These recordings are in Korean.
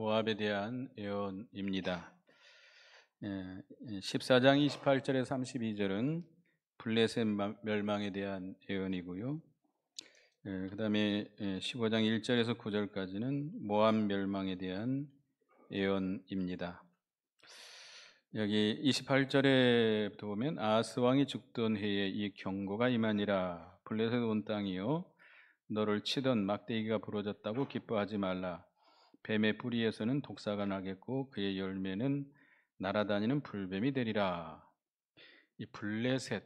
모압에 대한 예언입니다. 14장 28절에서 32절은 블레셋 멸망에 대한 예언이고요. 그 다음에 15장 1절에서 9절까지는 모압 멸망에 대한 예언입니다. 여기 28절에부터 보면 아하스 왕이 죽던 해에 이 경고가 임하니라. 블레셋 온 땅이요 너를 치던 막대기가 부러졌다고 기뻐하지 말라. 뱀의 뿌리에서는 독사가 나겠고 그의 열매는 날아다니는 불뱀이 되리라. 이 블레셋,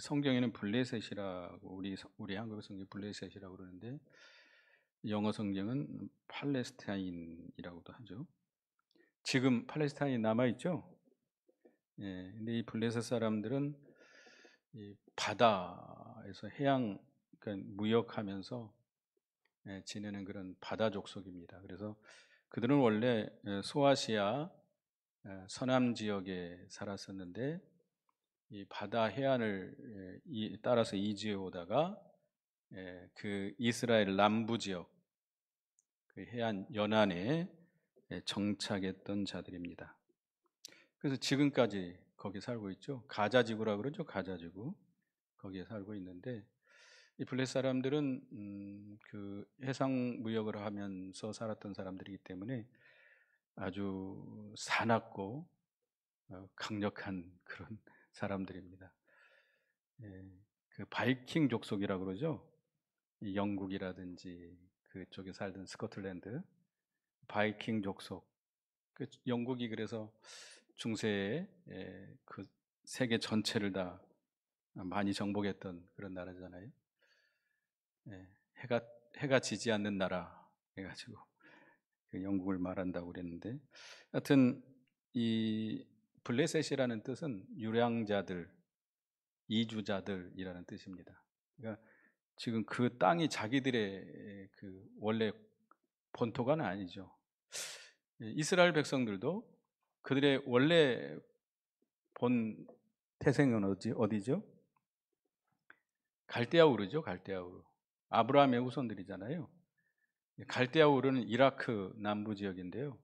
성경에는 블레셋이라고 우리 한국 성경 블레셋이라고 그러는데 영어 성경은 팔레스타인이라고도 하죠. 지금 팔레스타인이 남아 있죠. 근데 이 블레셋 사람들은 이 바다에서 해양, 그러니까 무역하면서 지내는 그런 바다 족속입니다. 그래서 그들은 원래 소아시아 서남 지역에 살았었는데 이 바다 해안을 따라서 이주해 오다가 그 이스라엘 남부 지역 그 해안 연안에 정착했던 자들입니다. 그래서 지금까지 거기 살고 있죠. 가자 지구라고 그러죠. 가자 지구 거기에 살고 있는데 이 블레셋 사람들은 그 해상 무역을 하면서 살았던 사람들이기 때문에 아주 사납고 강력한 그런 사람들입니다. 그 바이킹 족속이라고 그러죠. 영국이라든지 그쪽에 살던 스코틀랜드 바이킹 족속. 그 영국이 그래서 중세에 그 세계 전체를 다 많이 정복했던 그런 나라잖아요. 해가 지지 않는 나라 해가지고 그 영국을 말한다고 그랬는데, 하여튼 이 블레셋이라는 뜻은 유량자들, 이주자들이라는 뜻입니다. 그러니까 지금 그 땅이 자기들의 그 원래 본토가 아니죠. 이스라엘 백성들도 그들의 원래 본 태생은 어디죠? 갈대아우르죠. 갈대아우르. 아브라함의 후손들이잖아요. 갈대아우르는 이라크 남부 지역인데요.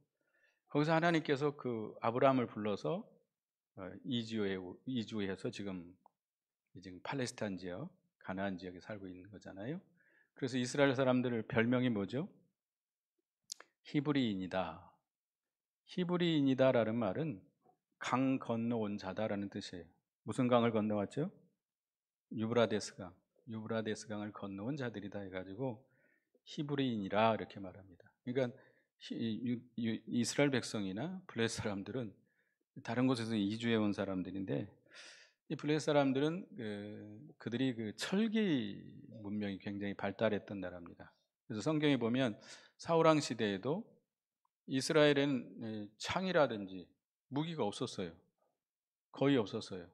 거기서 하나님께서 그 아브라함을 불러서 이주해서 지금 팔레스타인 지역, 가나안 지역에 살고 있는 거잖아요. 그래서 이스라엘 사람들 별명이 뭐죠? 히브리인이다. 히브리인이다라는 말은 강 건너온 자다라는 뜻이에요. 무슨 강을 건너왔죠? 유브라데스 강. 유브라데스 강을 건너온 자들이다 해가지고 히브리인이라 이렇게 말합니다. 그러니까 이스라엘 백성이나 블레셋 사람들은 다른 곳에서 이주해 온 사람들인데 이 블레셋 사람들은 그들이 그 철기 문명이 굉장히 발달했던 나라입니다. 그래서 성경에 보면 사울왕 시대에도 이스라엘에는 창이라든지 무기가 없었어요. 거의 없었어요.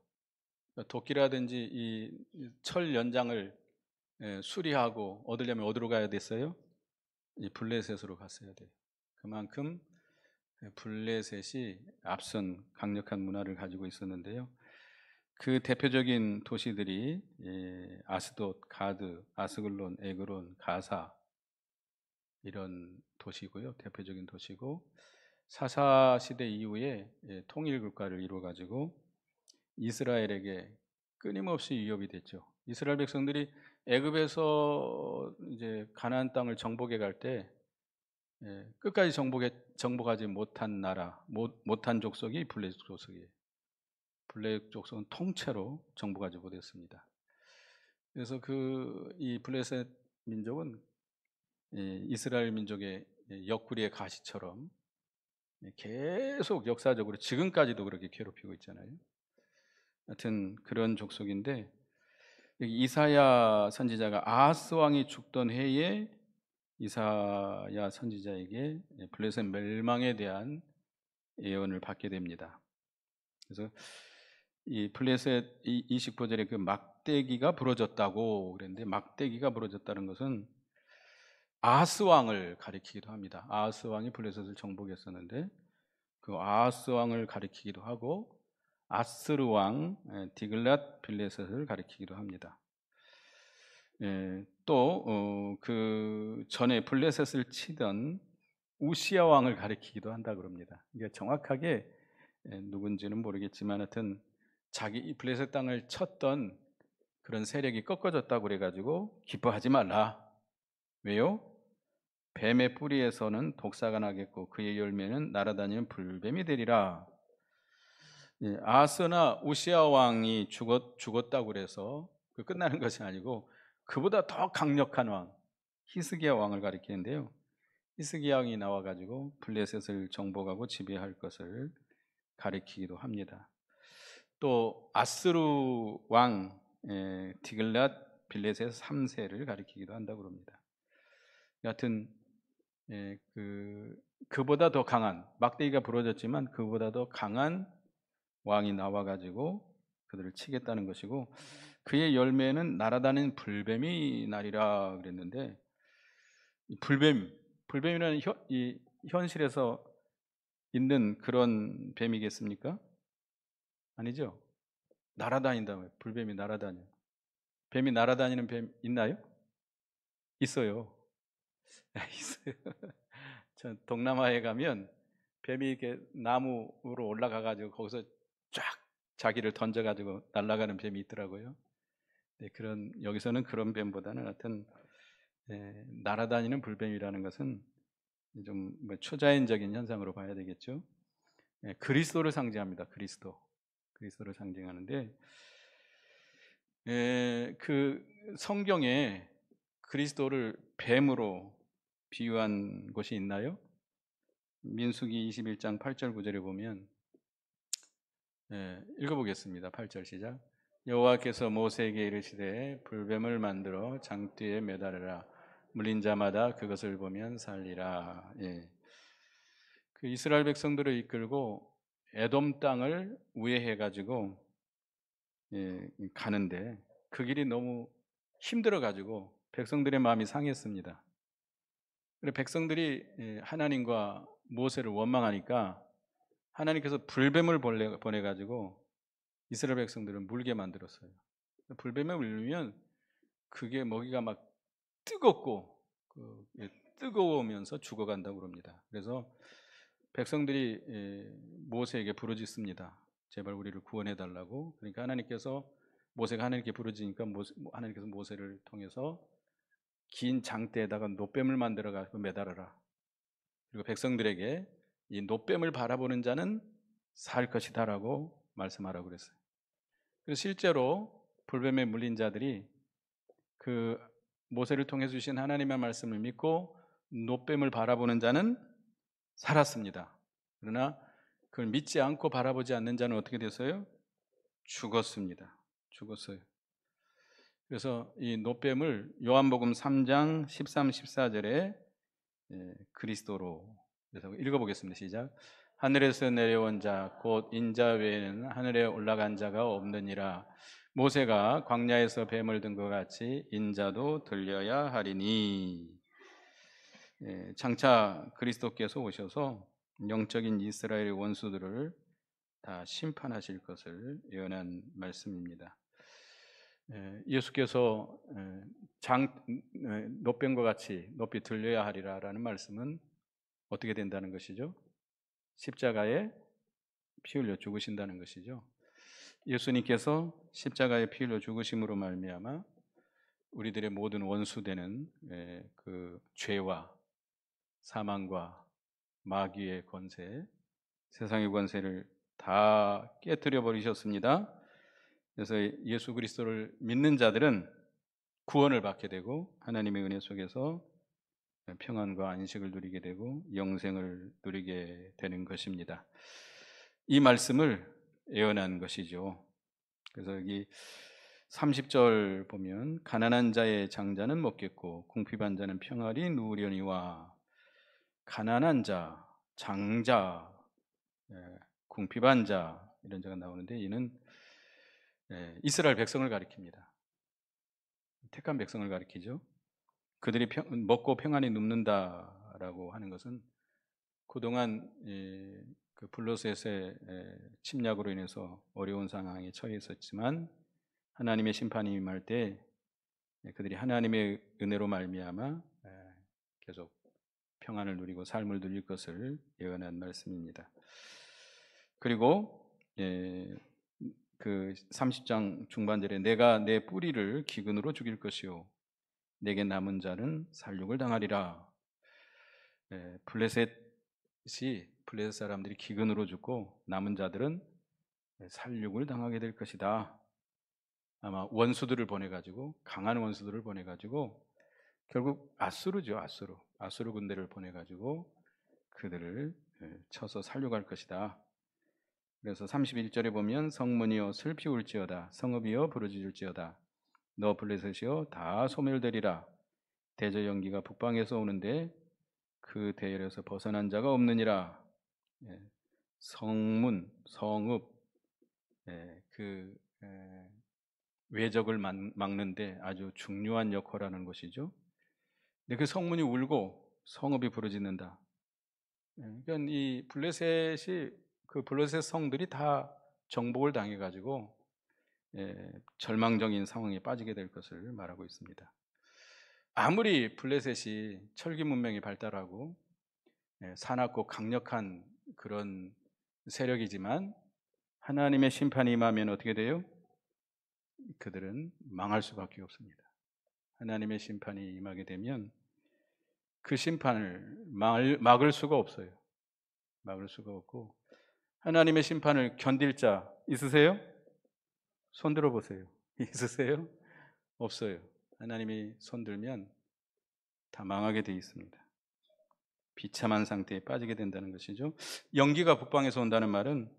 도끼라든지 이 철 연장을 수리하고 얻으려면 어디로 가야 됐어요? 이 블레셋으로 갔어야 돼요. 그만큼 블레셋이 앞선 강력한 문화를 가지고 있었는데요. 그 대표적인 도시들이 아스돗, 가드, 아스글론, 에그론, 가사 이런 도시고요. 대표적인 도시고 사사 시대 이후에 통일 국가를 이루어 가지고 이스라엘에게 끊임없이 위협이 됐죠. 이스라엘 백성들이 애굽에서 이제 가나안 땅을 정복해 갈 때 끝까지 정복하지 못한 나라, 못한 족속이 블레셋 족속이에요. 블레셋 족속은 통째로 정복하지 못했습니다. 그래서 이 블레셋 민족은 이스라엘 민족의 옆구리의 가시처럼 계속 역사적으로 지금까지도 그렇게 괴롭히고 있잖아요. 하여튼 그런 족속인데 이사야 선지자가 아하스 왕이 죽던 해에 이사야 선지자에게 블레셋 멸망에 대한 예언을 받게 됩니다. 그래서 이 블레셋 29절에 그 막대기가 부러졌다고 그랬는데 막대기가 부러졌다는 것은 아하스 왕을 가리키기도 합니다. 아하스 왕이 블레셋을 정복했었는데 그 아하스 왕을 가리키기도 하고 아스르 왕 디글랏 빌레셋을 가리키기도 합니다. 또 그 전에 블레셋을 치던 우시아 왕을 가리키기도 한다 그럽니다. 이게 정확하게 누군지는 모르겠지만 하여튼 자기 블레셋 땅을 쳤던 그런 세력이 꺾어졌다고 그래가지고 기뻐하지 말라. 왜요? 뱀의 뿌리에서는 독사가 나겠고 그의 열매는 날아다니는 불뱀이 되리라. 아하스나 우시아 왕이 죽었다고 그래서 그 끝나는 것이 아니고 그보다 더 강력한 왕 히스기야 왕을 가리키는데요. 히스기야 왕이 나와가지고 블레셋을 정복하고 지배할 것을 가리키기도 합니다. 또 아스루 왕 디글랏 빌레셋 3세를 가리키기도 한다고 합니다. 여하튼 그보다 더 강한 막대기가 부러졌지만 그보다 더 강한 왕이 나와가지고 그들을 치겠다는 것이고 그의 열매는 날아다니는 불뱀이 나리라 그랬는데 불뱀이라는 이 현실에서 있는 그런 뱀이겠습니까? 아니죠. 날아다닌다고요. 불뱀이 날아다녀. 뱀이 날아다니는 뱀 있나요? 있어요. 있어요. 전 동남아에 가면 뱀이 이렇게 나무로 올라가가지고 거기서 쫙 자기를 던져가지고 날아가는 뱀이 있더라고요. 네, 여기서는 그런 뱀보다는 하여튼 날아다니는 불뱀이라는 것은 좀 초자연적인 현상으로 봐야 되겠죠. 그리스도를 상징합니다. 그리스도를 상징하는데 그 성경에 그리스도를 뱀으로 비유한 곳이 있나요? 민수기 21장 8절 9절에 보면 읽어보겠습니다. 8절 시작. 여호와께서 모세에게 이르시되 불뱀을 만들어 장뒤에 매달으라. 물린 자마다 그것을 보면 살리라. 그 이스라엘 백성들을 이끌고 에돔 땅을 우회해 가지고 가는데 그 길이 너무 힘들어 가지고 백성들의 마음이 상했습니다. 그래서 백성들이 하나님과 모세를 원망하니까 하나님께서 불뱀을 보내 가지고 이스라엘 백성들을 물게 만들었어요. 불뱀에 물리면 그게 먹이가 막 뜨겁고 뜨거우면서 죽어간다고 합니다. 그래서 백성들이 모세에게 부르짖습니다. 제발 우리를 구원해 달라고. 그러니까 모세가 하나님께 부르짖으니까 하나님께서 모세를 통해서 긴 장대에다가 놋뱀을 만들어 가지고 매달아라. 그리고 백성들에게 이 놋뱀을 바라보는 자는 살 것이다라고 말씀하라고 그랬어요. 그래서 실제로 불뱀에 물린 자들이 그 모세를 통해 주신 하나님의 말씀을 믿고 놋뱀을 바라보는 자는 살았습니다. 그러나 그걸 믿지 않고 바라보지 않는 자는 어떻게 됐어요? 죽었습니다. 죽었어요. 그래서 이 놋뱀을 요한복음 3장 13, 14절에 그리스도로 그래서 읽어보겠습니다. 시작. 하늘에서 내려온 자 곧 인자 외에는 하늘에 올라간 자가 없느니라. 모세가 광야에서 뱀을 든 것 같이 인자도 들려야 하리니. 장차 그리스도께서 오셔서 영적인 이스라엘의 원수들을 다 심판하실 것을 예언한 말씀입니다. 예수께서 놋뱀과 같이 높이 들려야 하리라라는 말씀은 어떻게 된다는 것이죠? 십자가에 피 흘려 죽으신다는 것이죠. 예수님께서 십자가에 피 흘려 죽으심으로 말미암아 우리들의 모든 원수되는 그 죄와 사망과 마귀의 권세, 세상의 권세를 다 깨뜨려 버리셨습니다. 그래서 예수 그리스도를 믿는 자들은 구원을 받게 되고 하나님의 은혜 속에서 평안과 안식을 누리게 되고 영생을 누리게 되는 것입니다. 이 말씀을 예언한 것이죠. 그래서 여기 30절 보면 가난한 자의 장자는 먹겠고 궁핍한 자는 평안히 누우려니와 가난한 자, 장자, 궁핍한 자 이런 자가 나오는데 이는 이스라엘 백성을 가리킵니다. 택한 백성을 가리키죠. 그들이 먹고 평안히 눕는다라고 하는 것은 그동안 그 블레셋의 침략으로 인해서 어려운 상황에 처해 있었지만 하나님의 심판이 임할 때 그들이 하나님의 은혜로 말미암아 계속 평안을 누리고 삶을 누릴 것을 예언한 말씀입니다. 그리고 그 30장 중반절에 내가 내 뿌리를 기근으로 죽일 것이요 내게 남은 자는 살육을 당하리라. 블레셋 사람들이 기근으로 죽고 남은 자들은 살육을 당하게 될 것이다. 아마 원수들을 보내가지고 강한 원수들을 보내가지고 결국 아수르 군대를 보내가지고 그들을 쳐서 살려갈 것이다. 그래서 31절에 보면 성문이여 슬피 울지어다 성읍이여 부르짖을지어다 너 블레셋이여 다 소멸되리라. 대저 연기가 북방에서 오는데 그 대열에서 벗어난 자가 없느니라. 성문, 성읍, 그 외적을 막는데 아주 중요한 역할을 하는 것이죠. 근데 그 성문이 울고 성읍이 부르짖는다. 그러니까 이 블레셋 성들이 다 정복을 당해가지고 절망적인 상황에 빠지게 될 것을 말하고 있습니다. 아무리 블레셋이 철기 문명이 발달하고 사납고 강력한 그런 세력이지만 하나님의 심판이 임하면 어떻게 돼요? 그들은 망할 수밖에 없습니다. 하나님의 심판이 임하게 되면 그 심판을 막을 수가 없어요. 막을 수가 없고 하나님의 심판을 견딜 자 있으세요? 손 들어보세요. 있으세요? 없어요. 하나님이 손 들면 다 망하게 되어 있습니다. 비참한 상태에 빠지게 된다는 것이죠. 연기가 북방에서 온다는 말은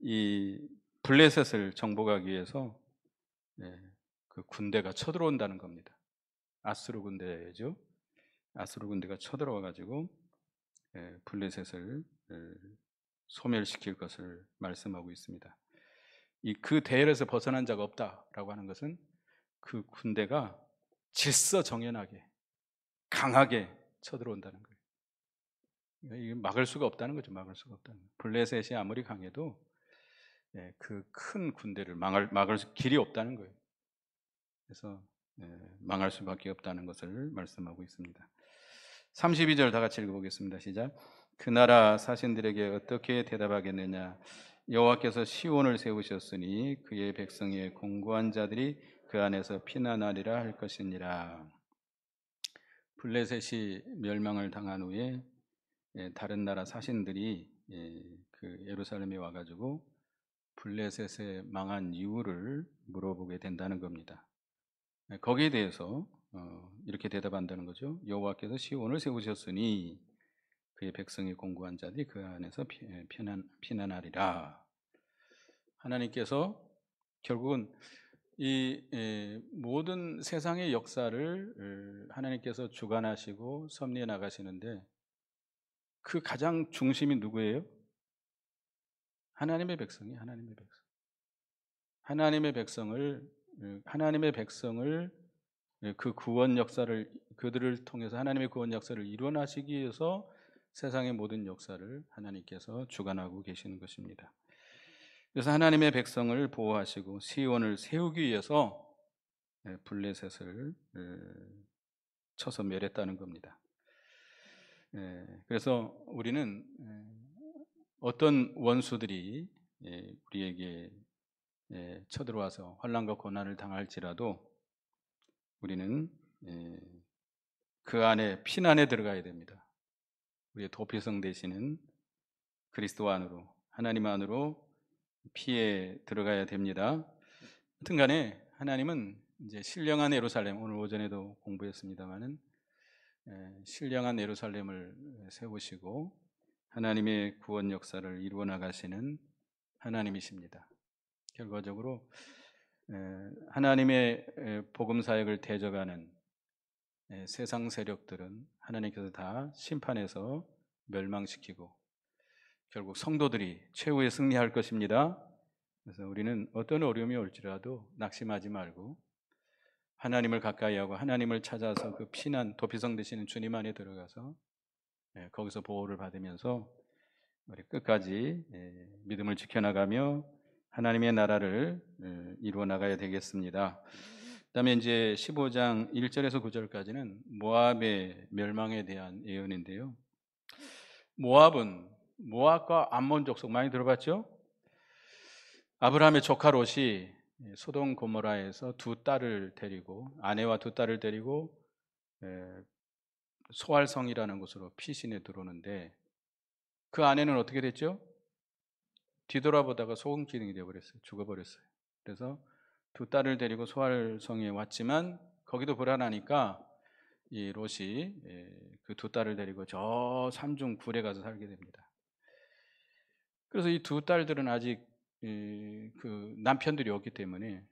이 블레셋을 정복하기 위해서 그 군대가 쳐들어온다는 겁니다. 아수르 군대죠. 아수르 군대가 쳐들어와 가지고 블레셋을 소멸시킬 것을 말씀하고 있습니다. 그 대열에서 벗어난 자가 없다라고 하는 것은 그 군대가 질서정연하게 강하게 쳐들어온다는 거예요. 이게 막을 수가 없다는 거죠. 막을 수가 없다는 거예요. 블레셋이 아무리 강해도 그 큰 군대를 막을 길이 없다는 거예요. 그래서 망할 수밖에 없다는 것을 말씀하고 있습니다. 32절 다 같이 읽어보겠습니다. 시작. 그 나라 사신들에게 어떻게 대답하겠느냐. 여호와께서 시온을 세우셨으니 그의 백성의 공고한 자들이 그 안에서 피난하리라 할 것이니라. 블레셋이 멸망을 당한 후에 다른 나라 사신들이 그 예루살렘에 와가지고 블레셋의 망한 이유를 물어보게 된다는 겁니다. 거기에 대해서 이렇게 대답한다는 거죠. 여호와께서 시온을 세우셨으니 그의 백성이 공고한 자들이 그 안에서 피난하리라. 하나님께서 결국은 이 모든 세상의 역사를 하나님께서 주관하시고 섭리해 나가시는데 그 가장 중심이 누구예요? 하나님의 백성이 하나님의 백성. 하나님의 백성을 그 구원 역사를 그들을 통해서 하나님의 구원 역사를 이루어나시기 위해서 세상의 모든 역사를 하나님께서 주관하고 계시는 것입니다. 그래서 하나님의 백성을 보호하시고 시온을 세우기 위해서 블레셋을 쳐서 멸했다는 겁니다. 그래서 우리는 어떤 원수들이 우리에게 쳐들어와서 환난과 고난을 당할지라도 우리는 그 안에 피난에 들어가야 됩니다. 우리의 도피성 되시는 그리스도 안으로 하나님 안으로 피해 들어가야 됩니다. 하여튼 간에 하나님은 이제 신령한 예루살렘, 오늘 오전에도 공부했습니다마는 신령한 예루살렘을 세우시고 하나님의 구원 역사를 이루어 나가시는 하나님이십니다. 결과적으로 하나님의 복음 사역을 대적하는 세상 세력들은 하나님께서 다 심판해서 멸망시키고 결국 성도들이 최후에 승리할 것입니다. 그래서 우리는 어떤 어려움이 올지라도 낙심하지 말고 하나님을 가까이 하고 하나님을 찾아서 그 피난 도피성 되시는 주님 안에 들어가서 거기서 보호를 받으면서 우리 끝까지 믿음을 지켜나가며 하나님의 나라를 이루어 나가야 되겠습니다. 그다음에 이제 15장 1절에서 9절까지는 모압의 멸망에 대한 예언인데요. 모압과 암몬 족속 많이 들어봤죠? 아브라함의 조카 롯이 소돔 고모라에서 아내와 두 딸을 데리고 소알성이라는 곳으로 피신해 들어오는데 그 아내는 어떻게 됐죠? 뒤돌아보다가 소금기둥이 되어버렸어요. 죽어버렸어요. 그래서 두 딸을 데리고 소알성에 왔지만 거기도 불안하니까 이 롯이 그 두 딸을 데리고 저 산중 굴에 가서 살게 됩니다. 그래서 이 두 딸들은 아직 그 남편들이 없기 때문에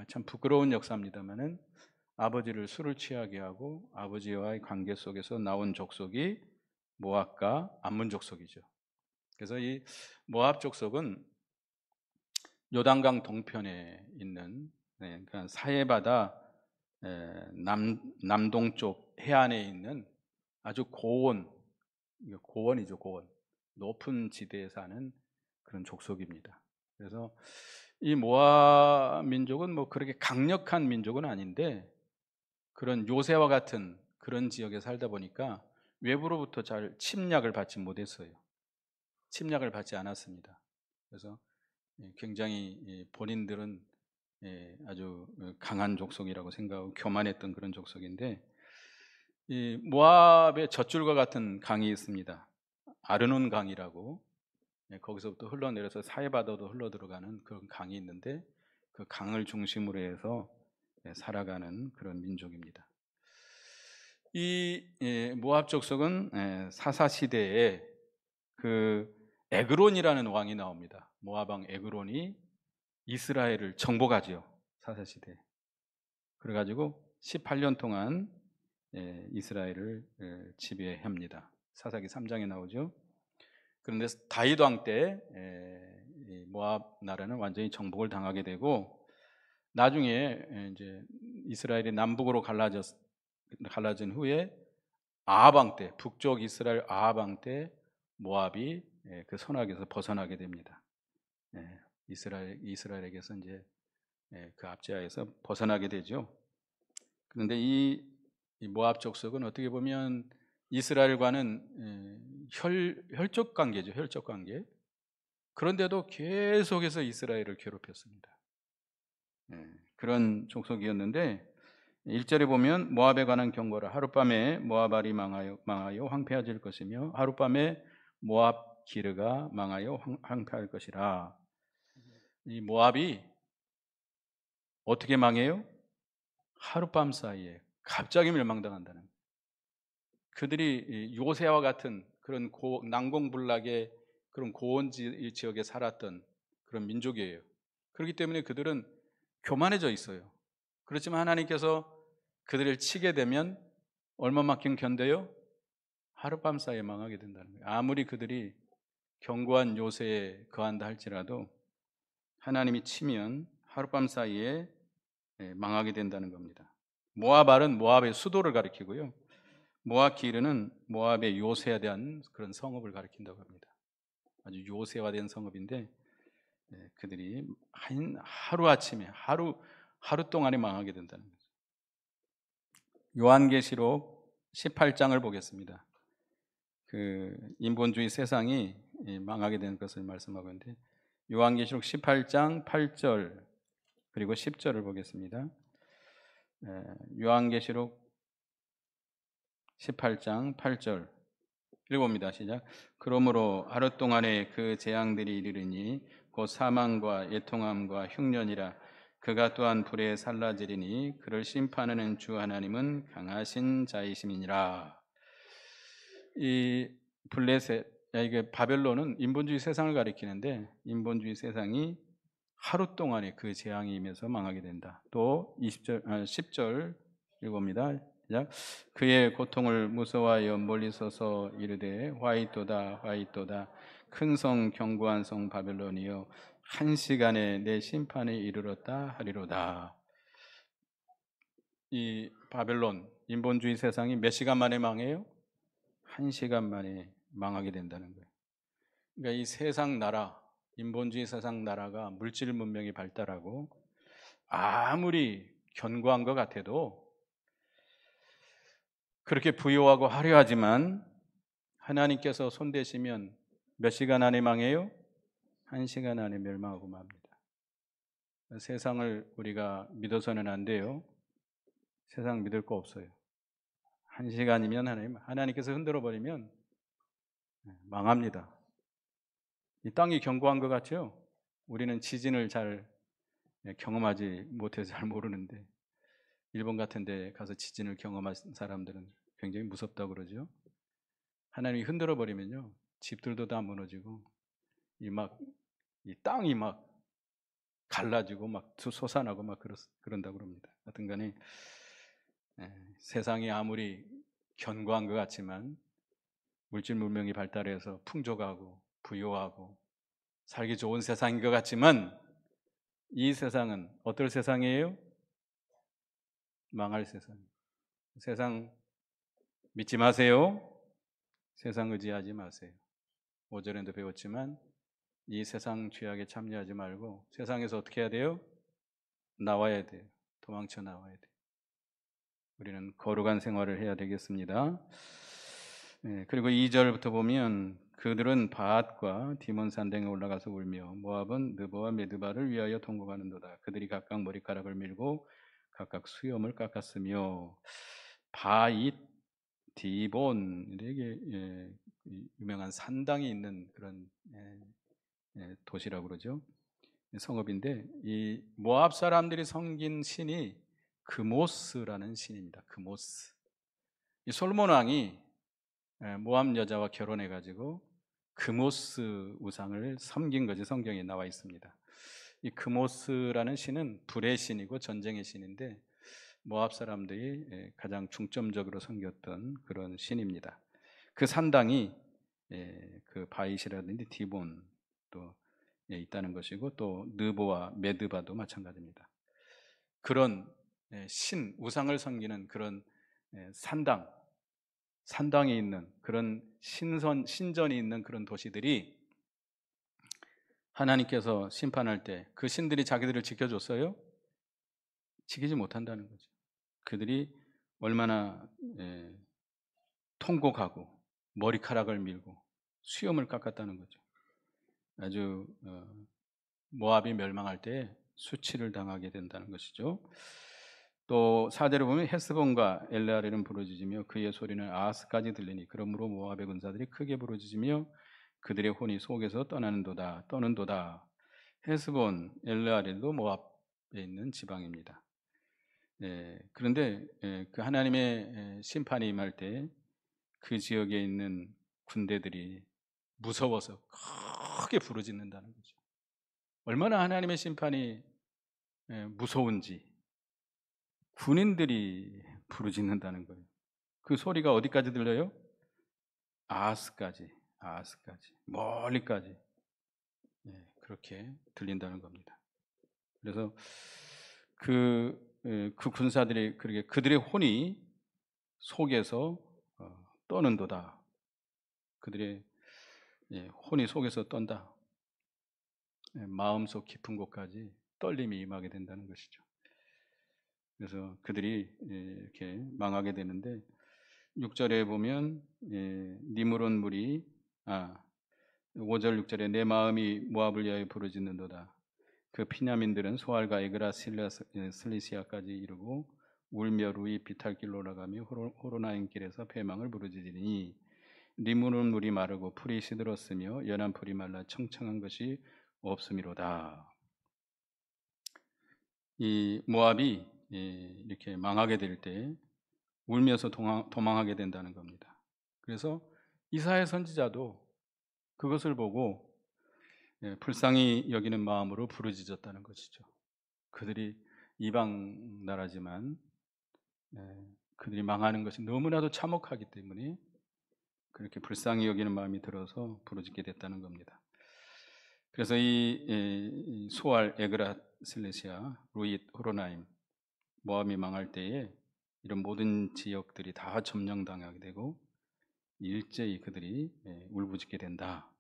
참 부끄러운 역사입니다만은 아버지를 술을 취하게 하고 아버지와의 관계 속에서 나온 족속이 모압과 암몬 족속이죠. 그래서 이 모압 족속은 요단강 동편에 있는 그러니까 사해바다 남동쪽 해안에 있는 아주 고원이죠, 고원. 높은 지대에 사는 그런 족속입니다. 그래서 이 모압 민족은 뭐 그렇게 강력한 민족은 아닌데 그런 요새와 같은 그런 지역에 살다 보니까 외부로부터 잘 침략을 받지 못했어요. 침략을 받지 않았습니다. 그래서 굉장히 본인들은 아주 강한 족속이라고 생각하고 교만했던 그런 족속인데 이 모압의 젖줄과 같은 강이 있습니다. 아르논 강이라고 거기서부터 흘러내려서 사해바다도 흘러들어가는 그런 강이 있는데 그 강을 중심으로 해서 살아가는 그런 민족입니다. 이 모압 족속은 사사 시대에 그 에그론이라는 왕이 나옵니다. 모압 왕 에그론이 이스라엘을 정복하지요. 사사 시대. 그래가지고 18년 동안 이스라엘을 지배합니다. 사사기 3장에 나오죠. 그런데 다윗 왕 때 모압 나라는 완전히 정복을 당하게 되고 나중에 이제 이스라엘이 남북으로 갈라진 후에 아합 왕 때 북쪽 이스라엘 아합 왕 때 모압이 그 선악에서 벗어나게 됩니다. 이스라엘에게서 이제 그 압제하에서 벗어나게 되죠. 그런데 이 모압 족속은 어떻게 보면 이스라엘과는 혈족 관계죠. 혈족 관계. 그런데도 계속해서 이스라엘을 괴롭혔습니다. 그런 족속이었는데 1절에 보면 모압에 관한 경고라. 하룻밤에 모압알이 망하여 황폐해질 것이며 하룻밤에 모압 기르가 망하여 황폐할 것이라. 이 모압이 어떻게 망해요? 하룻밤 사이에 갑자기 멸망당한다는 거예요. 그들이 요새와 같은 그런 난공불락의 그런 고원 지역에 살았던 그런 민족이에요. 그렇기 때문에 그들은 교만해져 있어요. 그렇지만 하나님께서 그들을 치게 되면 얼마만큼 견뎌요? 하룻밤 사이에 망하게 된다는 거예요. 아무리 그들이 견고한 요새에 거한다 할지라도 하나님이 치면 하룻밤 사이에 망하게 된다는 겁니다. 모압알은 모압의 수도를 가리키고요. 모압 기르는 모압의 요새에 대한 그런 성읍을 가리킨다고 합니다. 아주 요새화된 성읍인데 그들이 하루아침에 하루 동안에 망하게 된다는 거죠. 요한계시록 18장을 보겠습니다. 그 인본주의 세상이 망하게 되는 것을 말씀하고 있는데 요한계시록 18장 8절 그리고 10절을 보겠습니다. 요한계시록 18장 8절 읽어봅니다. 시작. 그러므로 하루 동안에 그 재앙들이 이르리니 곧 사망과 애통함과 흉년이라. 그가 또한 불에 살라지리니 그를 심판하는 주 하나님은 강하신 자이심이니라. 이 블레셋, 이게 바벨론은 인본주의 세상을 가리키는데 인본주의 세상이 하루 동안에 그 재앙이 임해서 망하게 된다. 또 10절 읽어봅니다. 그의 고통을 무서워하여 멀리 서서 이르되 화이토다 화이토다 큰 성 견고한 성 바벨론이여 한 시간에 내 심판에 이르렀다 하리로다. 이 바벨론 인본주의 세상이 몇 시간 만에 망해요? 한 시간 만에 망하게 된다는 거예요. 그러니까 이 세상 나라, 인본주의 세상 나라가 물질 문명이 발달하고 아무리 견고한 것 같아도 그렇게 부유하고 화려하지만 하나님께서 손대시면 몇 시간 안에 망해요? 1시간 안에 멸망하고 맙니다. 세상을 우리가 믿어서는 안 돼요. 세상 믿을 거 없어요. 1시간이면 하나님께서 흔들어 버리면 망합니다. 이 땅이 견고한 것 같죠? 우리는 지진을 잘 경험하지 못해서 잘 모르는데 일본 같은 데 가서 지진을 경험한 사람들은 굉장히 무섭다고 그러죠. 하나님이 흔들어 버리면요, 집들도 다 무너지고 이 땅이 막 갈라지고 막 솟아나고 막 그런다고 그럽니다. 하여튼 간에 세상이 아무리 견고한 것 같지만 물질 문명이 발달해서 풍족하고 부유하고 살기 좋은 세상인 것 같지만 이 세상은 어떨 세상이에요? 망할 세상. 세상 믿지 마세요. 세상 의지하지 마세요. 5절에도 배웠지만 이 세상 죄악에 참여하지 말고 세상에서 어떻게 해야 돼요? 나와야 돼요. 도망쳐 나와야 돼요. 우리는 거룩한 생활을 해야 되겠습니다. 그리고 2절부터 보면 그들은 바앗과 디몬 산등에 올라가서 울며 모압은 느보와 메드바를 위하여 통곡하는도다. 그들이 각각 머리카락을 밀고 각각 수염을 깎았으며 바잇, 디본 되게 유명한 산당이 있는 그런 도시라고 그러죠. 성읍인데 이 모압 사람들이 섬긴 신이 그모스라는 신입니다. 그모스. 이 솔몬 왕이 모압 여자와 결혼해 가지고 그모스 우상을 섬긴 것이 성경에 나와 있습니다. 이 그모스라는 신은 불의 신이고 전쟁의 신인데 모압 사람들이 가장 중점적으로 섬겼던 그런 신입니다. 그 산당이 그 바잇이라든지 디본 또 있다는 것이고 또 느보와 메드바도 마찬가지입니다. 그런 신 우상을 섬기는 그런 산당이 있는 그런 신전이 있는 그런 도시들이 하나님께서 심판할 때 그 신들이 자기들을 지켜줬어요? 지키지 못한다는 거죠. 그들이 얼마나 통곡하고 머리카락을 밀고 수염을 깎았다는 거죠. 아주 모압이 멸망할 때 수치를 당하게 된다는 것이죠. 또 4절에 보면 헤스본과 엘레알에는 부르짖으며 그의 소리는 아하스까지 들리니 그러므로 모압의 군사들이 크게 부르짖으며 그들의 혼이 속에서 떠는도다. 헤스본, 엘레알에도 모압에 있는 지방입니다. 그런데 그 하나님의 심판이 임할 때 그 지역에 있는 군대들이 무서워서 크게 부르짖는다는 거죠. 얼마나 하나님의 심판이 무서운지 군인들이 부르짖는다는 거예요. 그 소리가 어디까지 들려요? 아하스까지 멀리까지 그렇게 들린다는 겁니다. 그래서 그 군사들이 그들의 혼이 속에서 떠는도다. 그들의 혼이 속에서 떤다. 마음속 깊은 곳까지 떨림이 임하게 된다는 것이죠. 그래서 그들이 이렇게 망하게 되는데 6절에 보면 니므론 물이 5절 6절에 내 마음이 모압을 위하여 부르짖는도다. 그 피냐민들은 소알과 에그라 슬리시아까지 이르고 울며 루이 비탈길로 올라가며 호로나임 길에서 패망을 부르짖으니 니므론 물이 마르고 풀이 시들었으며 연한 풀이 말라 청청한 것이 없음이로다. 이 모압이 이렇게 망하게 될 때 울면서 도망하게 된다는 겁니다. 그래서 이사야 선지자도 그것을 보고 불쌍히 여기는 마음으로 부르짖었다는 것이죠. 그들이 이방 나라지만 그들이 망하는 것이 너무나도 참혹하기 때문에 그렇게 불쌍히 여기는 마음이 들어서 부르짖게 됐다는 겁니다. 그래서 이 소알, 에그라, 슬레시아, 루잇, 호로나임, 모압이 망할 때에 이런 모든 지역들이 다 점령당하게 되고 일제히 그들이 울부짖게 된다.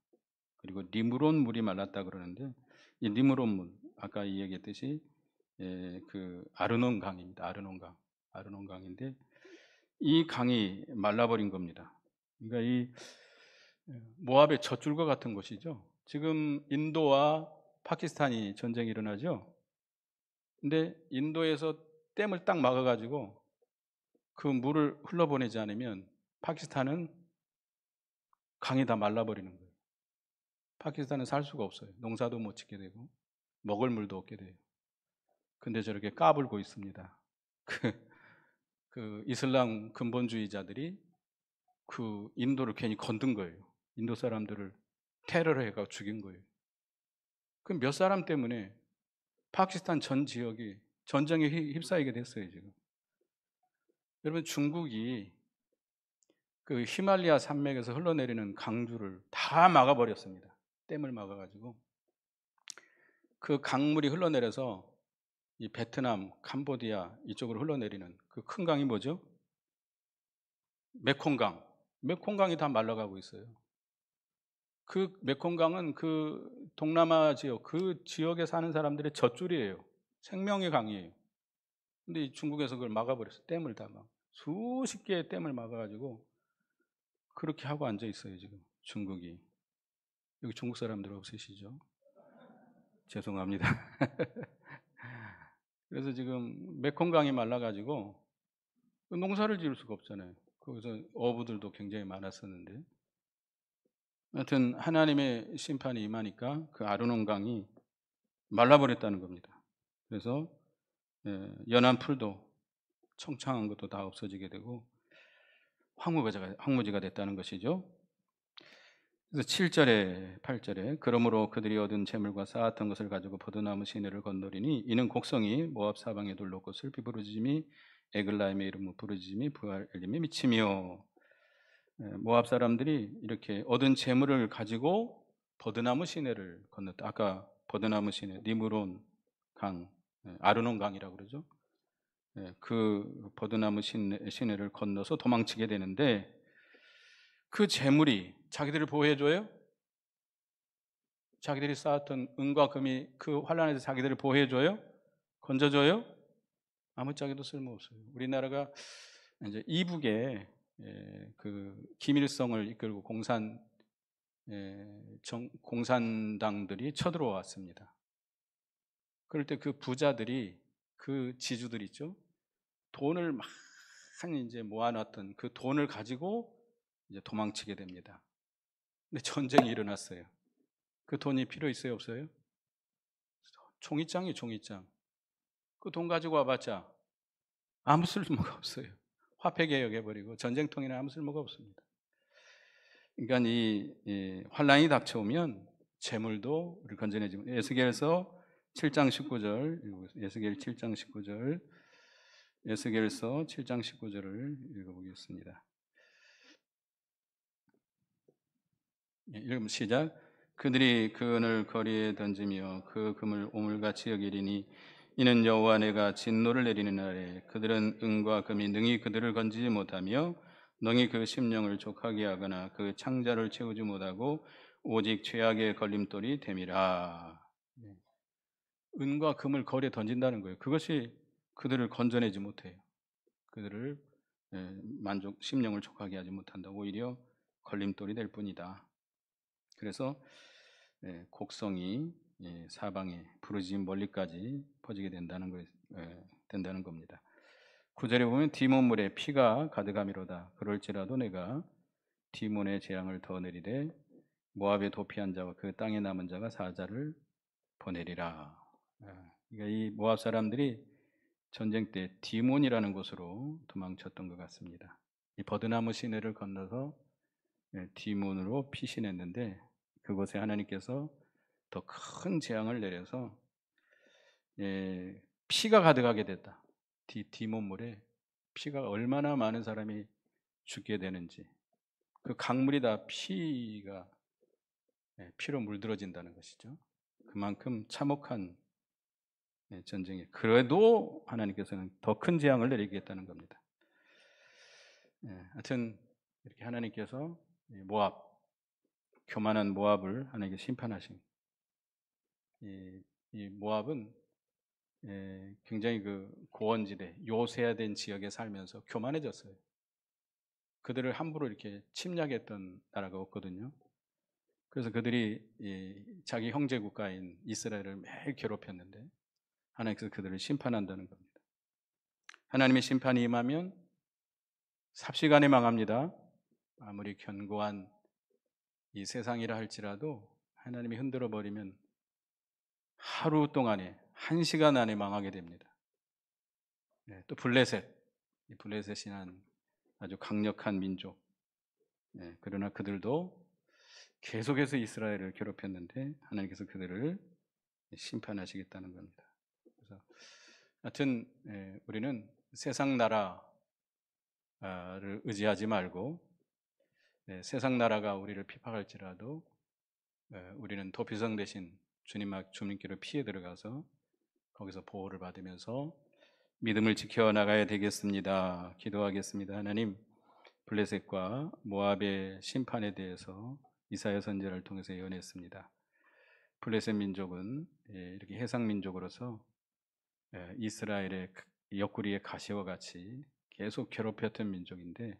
그리고 니므론 물이 말랐다 그러는데 이 니므론 물, 아까 얘기했듯이 그 아르논 강입니다. 아르논 강인데 이 강이 말라버린 겁니다. 그러니까 이 모압의 젖줄과 같은 곳이죠. 지금 인도와 파키스탄이 전쟁이 일어나죠. 근데 인도에서 댐을 딱 막아가지고 그 물을 흘러보내지 않으면 파키스탄은 강이 다 말라버리는 거예요. 파키스탄은 살 수가 없어요. 농사도 못 짓게 되고 먹을 물도 없게 돼요. 근데 저렇게 까불고 있습니다. 그 이슬람 근본주의자들이 그 인도를 괜히 건든 거예요. 인도 사람들을 테러를 해가 죽인 거예요. 그 몇 사람 때문에 파키스탄 전 지역이 전쟁에 휩싸이게 됐어요, 지금. 여러분, 중국이 그 히말리아 산맥에서 흘러내리는 강주를 다 막아버렸습니다. 댐을 막아가지고. 그 강물이 흘러내려서 이 베트남, 캄보디아 이쪽으로 흘러내리는 그 큰 강이 뭐죠? 메콩강. 메콩강이 다 말라가고 있어요. 그 메콩강은 그 동남아 지역, 그 지역에 사는 사람들의 젖줄이에요. 생명의 강이에요. 근데 중국에서 그걸 막아버렸어요. 댐을 다 막. 수십 개의 댐을 막아가지고 그렇게 하고 앉아 있어요, 지금. 중국이. 여기 중국 사람들 없으시죠? 죄송합니다. 그래서 지금 메콩강이 말라가지고 농사를 지을 수가 없잖아요. 거기서 어부들도 굉장히 많았었는데. 하여튼 하나님의 심판이 임하니까 그 아르논 강이 말라버렸다는 겁니다. 그래서 연한 풀도 청창한 것도 다 없어지게 되고 황무지가 됐다는 것이죠. 그래서 7절에 8절에 그러므로 그들이 얻은 재물과 쌓았던 것을 가지고 버드나무 시내를 건너리니 이는 곡성이 모압 사방에 둘러 곳을 비부르짖음이 에글라임의 이름을 부르짖음이 부알엘림의 미치며. 모압 사람들이 이렇게 얻은 재물을 가지고 버드나무 시내를 건넜다. 아까 버드나무 시내 니므론 강, 아르논 강이라고 그러죠. 그 버드나무 시내를 건너서 도망치게 되는데 그 재물이 자기들을 보호해줘요? 자기들이 쌓았던 은과 금이 그 환란에서 자기들을 보호해줘요? 건져줘요? 아무짝에도 쓸모없어요. 우리나라가 이제 이북에 그 김일성을 이끌고 공산당들이 쳐들어왔습니다. 그럴 때 그 부자들이 그 지주들 있죠? 돈을 막 이제 모아놨던 그 돈을 가지고 이제 도망치게 됩니다. 근데 전쟁이 일어났어요. 그 돈이 필요 있어요, 없어요? 종이장이에요, 종이장. 그 돈 가지고 와봤자 아무 쓸모가 없어요. 화폐 개혁해버리고 전쟁통에는 아무 쓸모가 없습니다. 그러니까 이 환란이 닥쳐오면 재물도 우리 건져내지만 에스겔서 7장 19절 에스겔 7장 19절 에스겔서 7장 19절을 읽어보겠습니다. 읽으면 시작. 그들이 그 은을 거리에 던지며 그 금을 오물같이 여기리니 이는 여호와 내가 진노를 내리는 날에 그들은 은과 금이 능히 그들을 건지지 못하며 능히 그 심령을 족하게 하거나 그 창자를 채우지 못하고 오직 죄악의 걸림돌이 됨이라. 은과 금을 거리에 던진다는 거예요. 그것이 그들을 건져내지 못해요. 그들을 심령을 족하게 하지 못한다. 오히려 걸림돌이 될 뿐이다. 그래서 곡성이 사방에 부르짖음 멀리까지 퍼지게 된다는 겁니다. 9절에 보면 디몬물에 피가 가득하미로다. 그럴지라도 내가 디몬의 재앙을 더 내리되 모압에 도피한 자와 그 땅에 남은 자가 사자를 보내리라. 그러니까 이 모압 사람들이 전쟁 때 디몬이라는 곳으로 도망쳤던 것 같습니다. 이 버드나무 시내를 건너서 디몬으로 피신했는데 그곳에 하나님께서 더 큰 재앙을 내려서 피가 가득하게 됐다. 디몬물에 피가 얼마나 많은 사람이 죽게 되는지 그 강물이 다 피로 물들어진다는 것이죠. 그만큼 참혹한 전쟁이 그래도 하나님께서는 더 큰 재앙을 내리겠다는 겁니다. 하여튼 이렇게 하나님께서 모압 교만한 모압을 하나님께 심판하신 이 모압은 굉장히 그 고원지대, 요새화된 지역에 살면서 교만해졌어요. 그들을 함부로 이렇게 침략했던 나라가 없거든요. 그래서 그들이 자기 형제 국가인 이스라엘을 매일 괴롭혔는데 하나님께서 그들을 심판한다는 겁니다. 하나님의 심판이 임하면 삽시간에 망합니다. 아무리 견고한 이 세상이라 할지라도 하나님이 흔들어 버리면 하루 동안에, 한 시간 안에 망하게 됩니다. 또 블레셋, 이 블레셋이란 아주 강력한 민족. 그러나 그들도 계속해서 이스라엘을 괴롭혔는데 하나님께서 그들을 심판하시겠다는 겁니다. 그래서 하여튼 우리는 세상 나라를 의지하지 말고 세상 나라가 우리를 핍박할지라도 우리는 도피성 대신 주님께로 피해 들어가서 거기서 보호를 받으면서 믿음을 지켜나가야 되겠습니다. 기도하겠습니다. 하나님, 블레셋과 모압의 심판에 대해서 이사야 선지자를 통해서 예언했습니다. 블레셋 민족은 이렇게 해상 민족으로서 이스라엘의 옆구리의 가시와 같이 계속 괴롭혔던 민족인데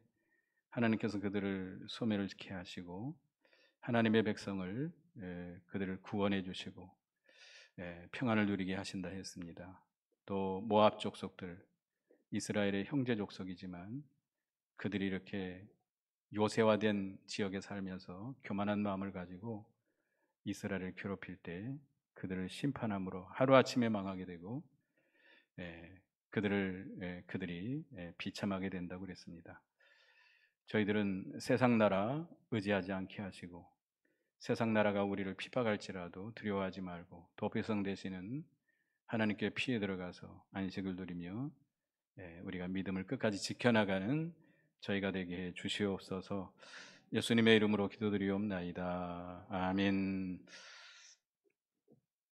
하나님께서 그들을 소멸케 하시고 하나님의 백성을 그들을 구원해 주시고 평안을 누리게 하신다 했습니다. 또 모압 족속들, 이스라엘의 형제 족속이지만 그들이 이렇게 요새화된 지역에 살면서 교만한 마음을 가지고 이스라엘을 괴롭힐 때 그들을 심판함으로 하루아침에 망하게 되고 그들이 비참하게 된다고 그랬습니다. 저희들은 세상 나라 의지하지 않게 하시고 세상 나라가 우리를 핍박할지라도 두려워하지 말고 도피성 되시는 하나님께 피해 들어가서 안식을 누리며 우리가 믿음을 끝까지 지켜나가는 저희가 되게 해 주시옵소서. 예수님의 이름으로 기도드리옵나이다. 아멘.